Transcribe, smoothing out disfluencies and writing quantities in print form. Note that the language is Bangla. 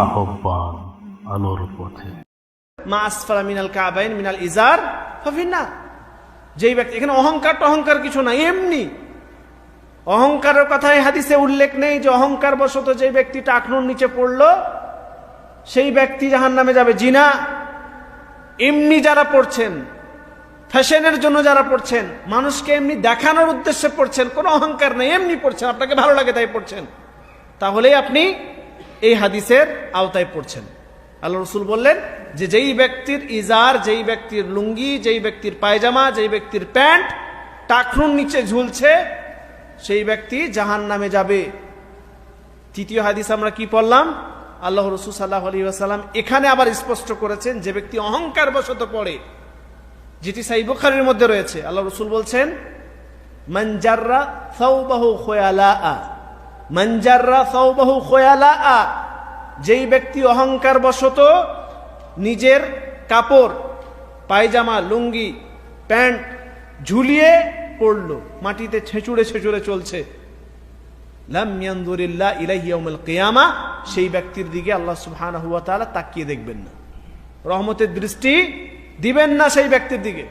আহ্বান আলোর পথে। মা আসফালা মিনাল কাবাইন মিনাল ইজার ফাফিন্নার। যেই ব্যক্তি, এখানে অহংকার কিছু না, এমনি অহংকারের কথাই হাদিসে উল্লেখ নেই যে অহংকার বশত যে ব্যক্তি টাকনুর নিচে পড়লো সেই ব্যক্তি জাহান্নামে যাবে, জিনা। এমনি যারা পড়ছেন, ফ্যাশনের জন্য যারা পড়ছেন, মানুষকে এমনি দেখানোর উদ্দেশ্যে পড়ছেন, কোনো অহংকার নেই, এমনি পড়ছেন, আপনাকে ভালো লাগে তাই পড়ছেন, তাহলেই আপনি এই হাদিসের আওতায় পড়ছেন। আল্লাহ রসুল বললেন যে যেই ব্যক্তির ইজার, যেই ব্যক্তির লুঙ্গি, যেই ব্যক্তির পায়জামা, যেই ব্যক্তির প্যান্ট টাকনুর নিচে ঝুলছে সেই ব্যক্তি জাহান্নামে যাবে। তৃতীয় হাদিস আমরা কি পড়লাম? আল্লাহ রসুল সাল্লাল্লাহু আলাইহি ওয়াসাল্লাম এখানে আবার স্পষ্ট করেছেন যে ব্যক্তি অহংকার বশত পড়ে, যেটি সহিহ বুখারীর মধ্যে রয়েছে। আল্লাহ রসুল বলছেন মান জাররা সাওবাহু খুয়ালাআ, মান জাররা সাওবাহু খুয়ালাআ, যেই ব্যক্তি অহংকার বশত নিজের কাপড়, পায়জামা, লুঙ্গি, প্যান্ট ঝুলিয়ে পড়লো, মাটিতে ছেঁচুড়ে ছেঁচুড়ে চলছে, লাম ইয়ানজুরিল্লাহ ইলাইহি ইয়াউমাল কিয়ামা, সেই ব্যক্তির দিকে আল্লাহ সুবহানাহু ওয়া তাআলা তাকিয়ে দেখবেন না, রহমতের দৃষ্টি দিবেন না সেই ব্যক্তির দিকে।